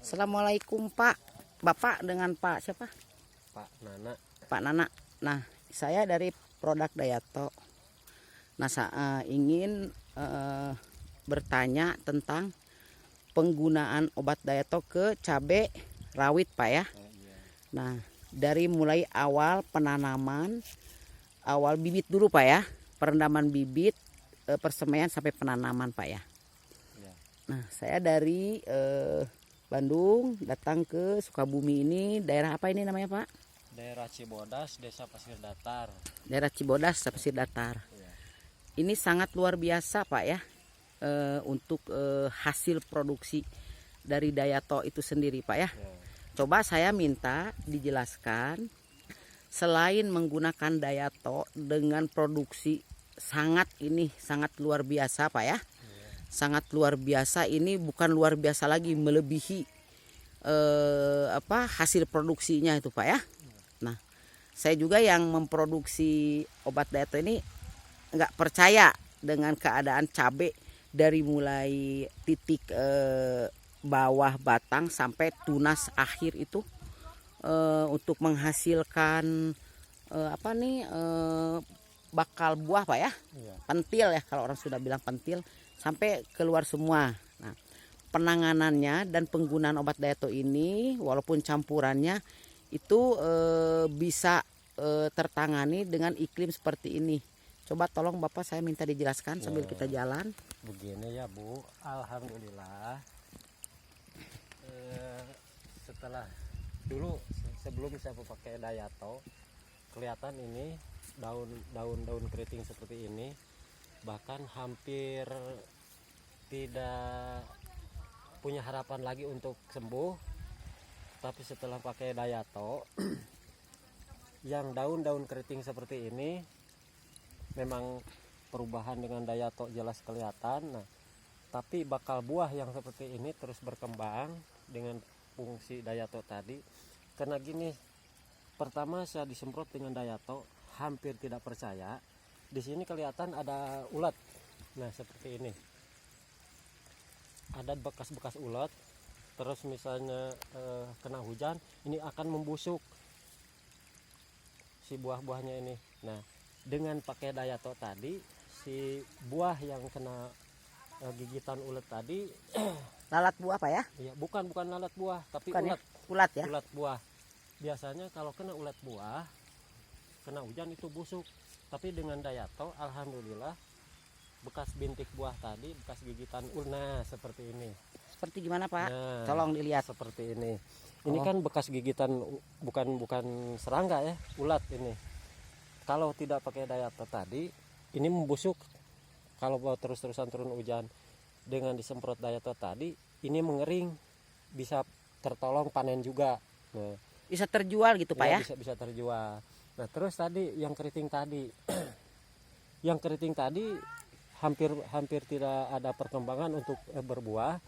Assalamualaikum Pak. Bapak dengan Pak siapa? Pak Nana. Pak Nana. Nah, saya dari produk Dayato. Nah, saya ingin bertanya tentang penggunaan obat Dayato ke cabai rawit Pak ya. Nah, dari mulai awal penanaman, awal bibit dulu Pak ya. Perendaman bibit, persemaian sampai penanaman Pak ya. Nah, saya dari Bandung datang ke Sukabumi ini. Daerah apa ini namanya Pak? Daerah Cibodas, Desa Pasir Datar. Daerah Cibodas, Pasir Datar. Ya. Ini sangat luar biasa Pak ya, untuk hasil produksi dari Dayato itu sendiri Pak ya. Coba saya minta dijelaskan, selain menggunakan Dayato dengan produksi sangat luar biasa Pak ya. Sangat luar biasa, ini bukan luar biasa lagi, melebihi hasil produksinya itu Pak ya. Nah, saya juga yang memproduksi obat Dayato ini nggak percaya dengan keadaan cabai dari mulai titik bawah batang sampai tunas akhir itu, untuk menghasilkan bakal buah Pak ya. Pentil ya, kalau orang sudah bilang pentil, sampai keluar semua. Nah, penanganannya dan penggunaan obat Dayato ini walaupun campurannya itu bisa tertangani dengan iklim seperti ini. Coba tolong Bapak saya minta dijelaskan sambil kita jalan. Begini ya Bu, alhamdulillah. Setelah dulu sebelum saya pakai Dayato, kelihatan ini daun keriting seperti ini, bahkan hampir tidak punya harapan lagi untuk sembuh. Tapi setelah pakai Dayato, yang daun keriting seperti ini, memang perubahan dengan Dayato jelas kelihatan. Nah, tapi bakal buah yang seperti ini terus berkembang dengan fungsi Dayato tadi. Karena gini, pertama saya disemprot dengan Dayato, hampir tidak percaya. Di sini kelihatan ada ulat. Nah, seperti ini. Ada bekas-bekas ulat. Terus misalnya kena hujan, ini akan membusuk si buah-buahnya ini. Nah, dengan pakai Dayato tadi, si buah yang kena gigitan ulat tadi, Lalat buah Pak ya? ya bukan lalat buah, tapi Bukan ulat. ya? Ulat ya? Ulat buah. Biasanya kalau kena ulat buah, kena hujan itu busuk. Tapi dengan Dayato, alhamdulillah, bekas bintik buah tadi, bekas gigitan ulat, seperti ini. Seperti gimana Pak? Nah, Tolong dilihat. seperti ini. Ini kan bekas gigitan, bukan serangga ya, ulat ini. Kalau tidak pakai Dayato tadi, ini membusuk. Kalau terus-terusan turun hujan, dengan disemprot Dayato tadi, ini mengering, bisa tertolong panen juga. Nah, Bisa terjual gitu Pak ya? Bisa terjual. Nah, terus tadi yang keriting tadi, yang keriting tadi hampir tidak ada perkembangan untuk berbuah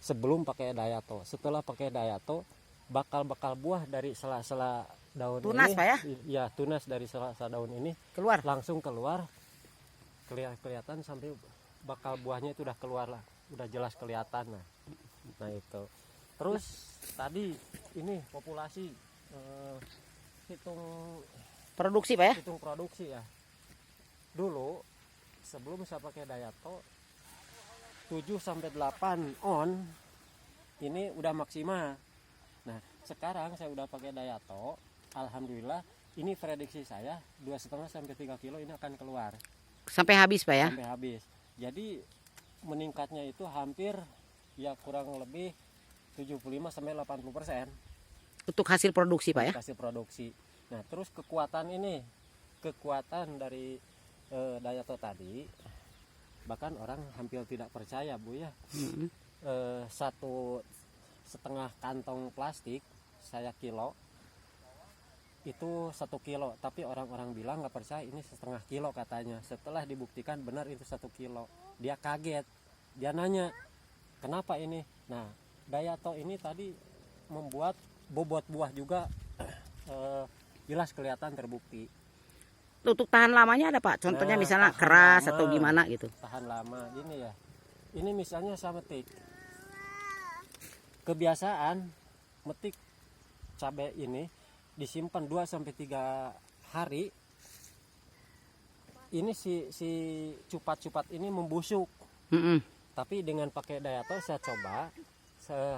sebelum pakai Dayato. Setelah pakai Dayato, bakal buah dari sela-sela daun Tunas ini, Pak ya? Ya, tunas dari sela-sela daun ini Keluar. langsung keluar, kelihatan sampai bakal buahnya itu udah keluar lah, udah jelas kelihatan. Nah itu. Terus tadi ini populasi, hitung Produksi Pak ya? hitung produksi ya. Dulu sebelum saya pakai Dayato 7-8 on ini udah maksimal. Nah, sekarang saya udah pakai Dayato, alhamdulillah, ini prediksi saya 2,5-3 kilo ini akan keluar. Sampai habis Pak ya? Sampai habis. Jadi meningkatnya itu hampir ya kurang lebih 75-80% Untuk hasil produksi Pak ya? hasil produksi. Nah, terus kekuatan dari Dayato tadi, bahkan orang hampir tidak percaya Bu ya. 1,5 kantong plastik saya kilo itu 1 kilo, tapi orang-orang bilang nggak percaya ini 1,5 kilo katanya. Setelah dibuktikan benar itu 1 kilo, dia kaget, dia nanya kenapa ini. Nah, Dayato ini tadi membuat bobot buah juga jelas kelihatan terbukti. Untuk tahan lamanya ada Pak? Contohnya misalnya keras atau gimana gitu? Tahan lama, ini ya. Ini misalnya saya metik. kebiasaan metik cabai ini disimpan 2-3 hari, ini si cupat-cupat ini membusuk. Tapi dengan pakai Dayato saya coba,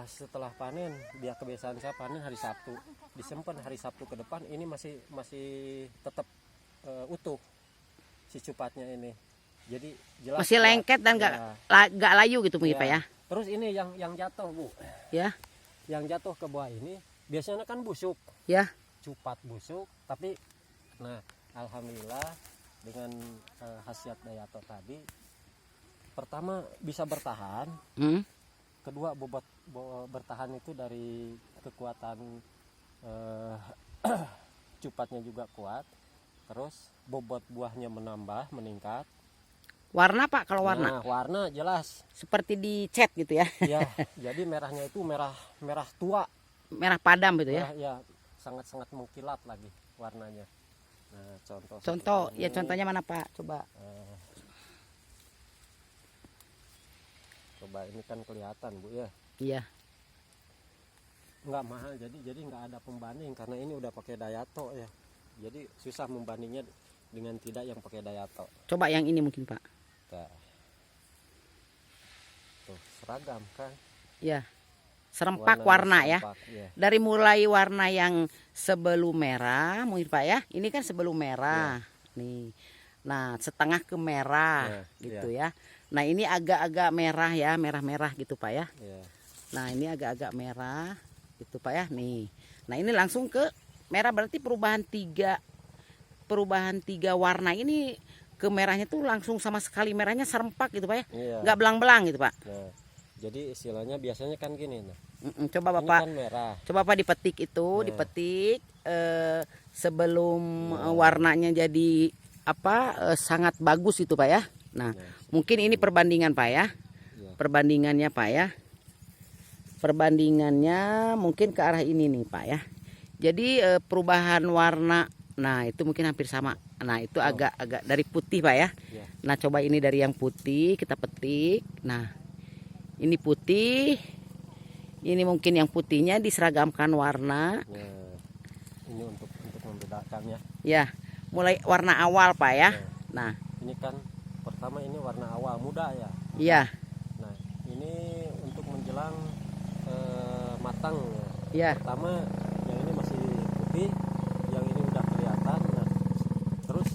setelah panen, dia kebiasaan saya panen hari Sabtu, disimpan hari Sabtu ke depan, ini masih tetap utuh si cupatnya ini. Jadi jelas Masih lengket dan nggak layu gitu mungkin Pak ya. Terus ini yang jatuh Bu, Ya. yang jatuh ke bawah ini biasanya kan busuk, Ya. cupat busuk. Tapi nah alhamdulillah dengan khasiat Dayato tadi, pertama bisa bertahan, kedua bobot bertahan itu dari kekuatan cupatnya juga kuat, terus bobot buahnya meningkat. Warna Pak, kalau warna? Nah, warna jelas Seperti dicat gitu ya. ya. Jadi merahnya itu merah tua, Merah padam gitu ya. merah, ya sangat mengkilat lagi warnanya. Nah, Contoh, seperti ya ini. contohnya mana Pak? Coba. Coba ini kan kelihatan Bu ya, Iya. nggak mahal, jadi nggak ada pembanding karena ini udah pakai Dayato ya. Jadi susah membandingnya dengan tidak yang pakai Dayato. Coba yang ini mungkin Pak. Nah, tuh seragam kan, Ya. Serempak warna ya. serempak, ya. Dari mulai warna yang sebelum merah mungkin Pak ya. Ini kan sebelum merah. Nih. Nah, setengah ke merah gitu ya. Nah, ini agak-agak merah ya, merah-merah gitu Pak ya. Ya. Nah, ini agak-agak merah gitu Pak ya. Nih. Nah, ini langsung ke merah, berarti perubahan tiga warna ini ke merahnya tuh langsung sama sekali, merahnya serempak gitu Pak ya. Iya. Nggak belang-belang gitu Pak. Nah, jadi istilahnya biasanya kan gini, nah. Coba Ini Bapak kan merah. Coba Pak dipetik itu, dipetik sebelum warnanya jadi sangat bagus itu Pak ya. Nah, mungkin ini perbandingan Pak ya. Perbandingannya Pak ya. Perbandingannya mungkin ke arah ini nih Pak ya. Jadi perubahan warna, nah itu mungkin hampir sama. Nah, itu agak dari putih Pak ya. Nah, coba ini dari yang putih kita petik. Nah, ini putih. Ini mungkin yang putihnya diseragamkan warna. Nah, ini untuk membedakannya. Ya, mulai warna awal Pak ya. Nah, ini kan pertama ini warna awal muda ya. iya. Nah, ini untuk menjelang matang Ya. Pertama yang ini masih putih, yang ini udah kelihatan. Nah, terus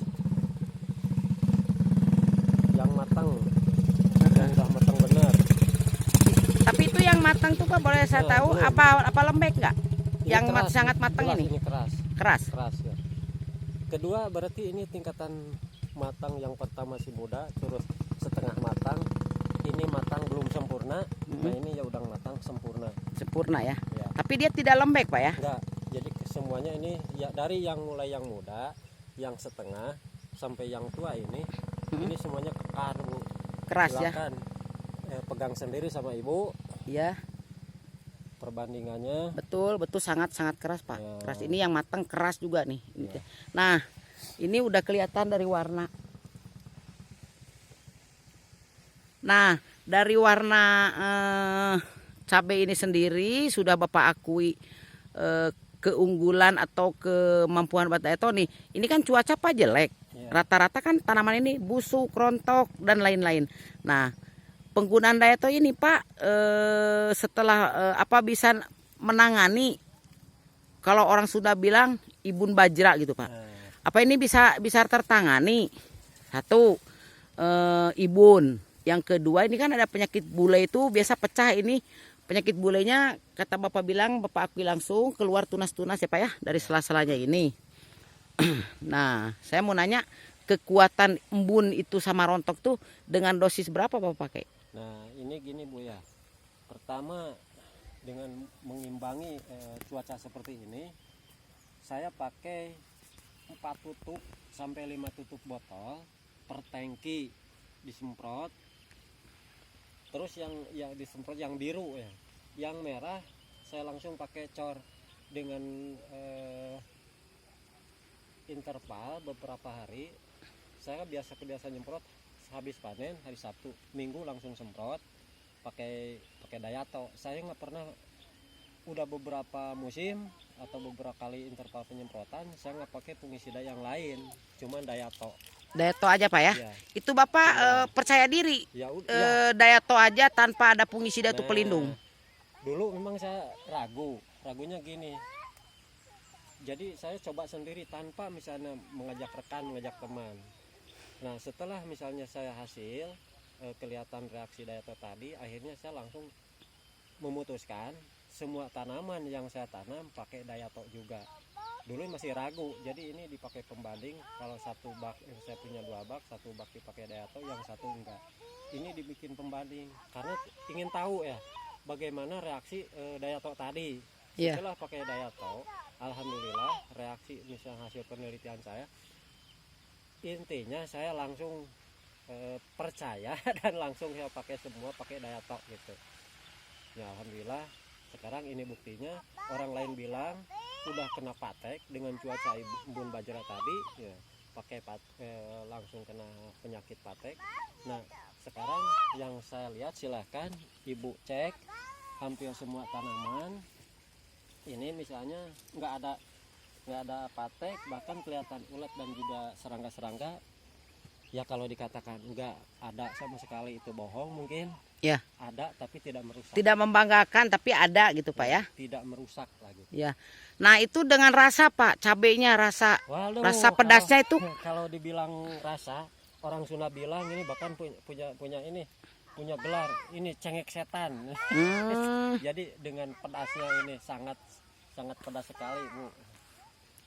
yang matang, yang udah matang benar. Tapi itu yang matang tuh Pak, boleh saya tahu belum. apa lembek nggak? Ini Yang keras, sangat matang jelas ini. Ini keras Keras. ya. Kedua berarti ini tingkatan matang, yang pertama masih muda, terus setengah matang, ini matang belum sempurna. Nah, ini ya udah matang sempurna. Sempurna ya. Ya. Tapi dia tidak lembek Pak ya. Enggak. Jadi semuanya ini ya dari yang mulai yang muda, yang setengah sampai yang tua ini semuanya kekar Bu. Keras ya. Silakan pegang sendiri sama Ibu Iya. perbandingannya. Betul sangat keras Pak. Ya. Keras, ini yang matang keras juga nih. Ya. Nah, ini udah kelihatan dari warna. Nah, dari warna cabai ini sendiri sudah Bapak akui keunggulan atau kemampuan Bapak Dayato nih. Ini kan cuaca Pak jelek. Rata-rata kan tanaman ini busuk, rontok dan lain-lain. Nah, penggunaan Dayato ini Pak setelah bisa menangani, kalau orang sudah bilang ibun bajra gitu Pak. Apa ini bisa tertangani? Satu, ibun. Yang kedua, ini kan ada penyakit bule itu biasa pecah ini. Penyakit bulenya kata Bapak bilang, Bapak akui langsung keluar tunas-tunas ya Pak ya dari sela-selanya ini. Nah, saya mau nanya, kekuatan embun itu sama rontok tuh dengan dosis berapa Bapak pakai? Nah, ini gini Bu ya. Pertama, dengan mengimbangi cuaca seperti ini, saya pakai 4 tutup sampai 5 tutup botol per tangki disemprot. Terus yang disemprot yang biru ya. Yang merah saya langsung pakai cor dengan interval beberapa hari. Saya kebiasa nyemprot habis panen hari Sabtu, Minggu langsung semprot pakai Dayato. Saya nggak pernah udah beberapa musim atau beberapa kali interval penyemprotan saya nggak pakai fungisida yang lain, cuman Dayato. Dayato aja Pak ya. Ya, Itu Bapak Iya. percaya diri ya udah. Dayato aja tanpa ada fungisida itu pelindung. Dulu memang saya ragunya gini. Jadi saya coba sendiri tanpa misalnya mengajak rekan, mengajak teman. Nah setelah misalnya saya hasil kelihatan reaksi Dayato tadi, akhirnya saya langsung memutuskan semua tanaman yang saya tanam pakai Dayato juga. Dulu masih ragu, jadi ini dipakai pembanding. Kalau satu bak, saya punya 2 bak, satu bak dipakai Dayato, yang satu enggak. Ini dibikin pembanding karena ingin tahu ya bagaimana reaksi Dayato tadi. Iya. Setelah pakai Dayato, alhamdulillah reaksi misalnya hasil penelitian saya, intinya saya langsung percaya dan langsung saya pakai semua pakai Dayato gitu. Ya alhamdulillah sekarang ini buktinya, orang lain bilang udah kena patek dengan cuaca embun bajra tadi ya, pakai langsung kena penyakit patek. Nah sekarang yang saya lihat, silahkan ibu cek hampir semua tanaman ini misalnya nggak ada patek, bahkan kelihatan ulat dan juga serangga-serangga. Ya kalau dikatakan nggak ada sama sekali itu bohong mungkin. Ya. Ada tapi tidak merusak. Tidak membanggakan tapi ada gitu Pak ya. Tidak merusak lagi. Ya. Nah itu dengan rasa Pak, cabenya rasa Waduh, rasa pedasnya itu. Kalau dibilang rasa, orang Sunda bilang ini bahkan punya gelar ini cengek setan. Jadi dengan pedasnya ini sangat pedas sekali Bu.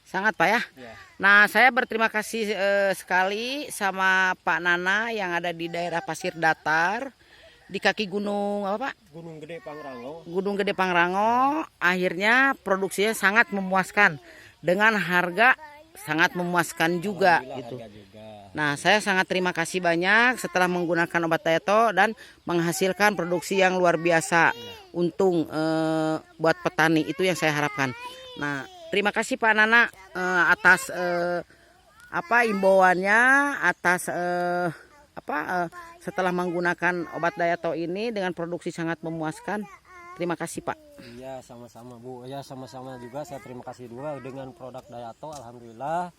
Sangat Pak ya. Ya. Nah saya berterima kasih sekali sama Pak Nana yang ada di daerah Pasir Datar di kaki gunung apa Pak? Gunung Gede Pangrango. Gunung Gede Pangrango. Akhirnya produksinya sangat memuaskan dengan harga sangat memuaskan juga gitu. Nah saya sangat terima kasih banyak setelah menggunakan obat Dayato dan menghasilkan produksi yang luar biasa. Untung buat petani, itu yang saya harapkan. Nah terima kasih Pak Nana atas imbauannya, atas setelah menggunakan obat Dayato ini dengan produksi sangat memuaskan. Terima kasih Pak. Iya sama-sama Bu. Ya sama-sama juga saya terima kasih juga dengan produk Dayato. Alhamdulillah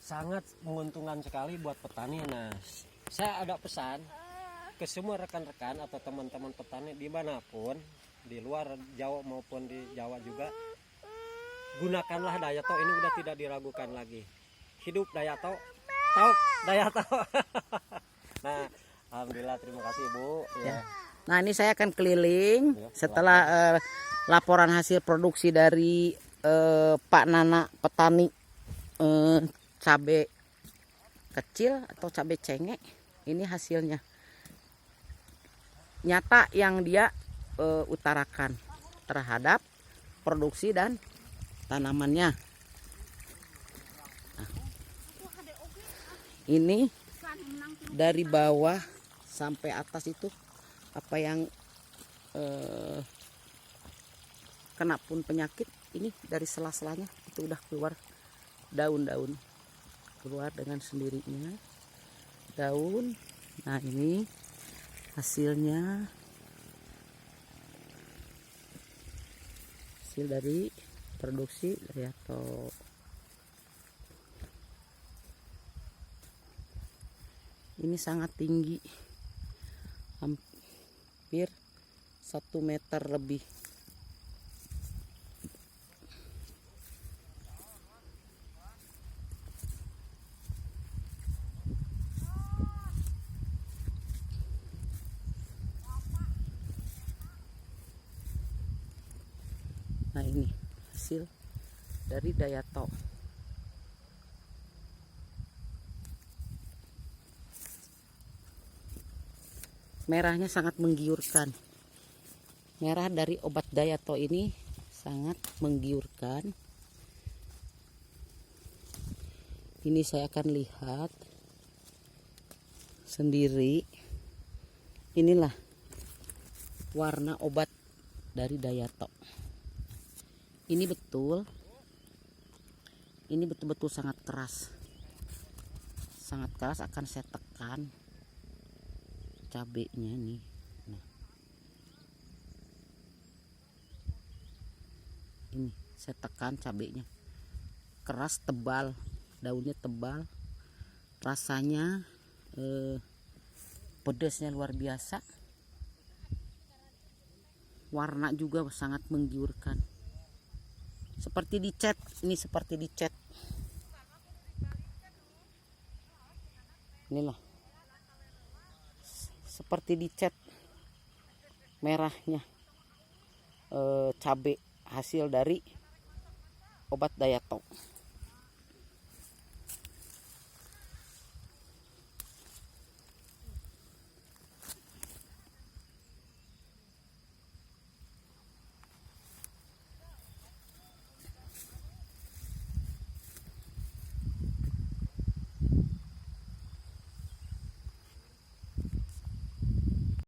sangat menguntungkan sekali buat petani. Nah saya ada pesan ke semua rekan-rekan atau teman-teman petani dimanapun, di luar Jawa maupun di Jawa juga, gunakanlah Dayato. Ini udah tidak diragukan lagi. Hidup Dayato, tahu Dayato. Nah alhamdulillah terima kasih Bu ya. Nah ini saya akan keliling setelah laporan hasil produksi dari Pak Nana petani cabai kecil atau cabai cengek. Ini hasilnya nyata yang dia utarakan terhadap produksi dan tanamannya. Nah, ini dari bawah sampai atas itu apa yang kena pun penyakit, ini dari sela-selanya itu udah keluar daun-daun, keluar dengan sendirinya daun. Nah ini hasilnya, hasil dari produksi Dayato. Ini sangat tinggi, hampir 1 meter lebih. Nah ini hasil dari Dayato. Merahnya sangat menggiurkan. Merah dari obat Dayato ini sangat menggiurkan. Ini saya akan lihat sendiri. Inilah warna obat dari Dayato. Ini betul-betul sangat keras. Sangat keras, akan saya tekan cabenya nih. Nah. Ini saya tekan cabenya. Keras, tebal, daunnya tebal. Rasanya pedasnya luar biasa. Warna juga sangat menggiurkan. Seperti dicat, ini seperti dicat. Inilah. Seperti dicat merahnya cabai hasil dari obat Dayato.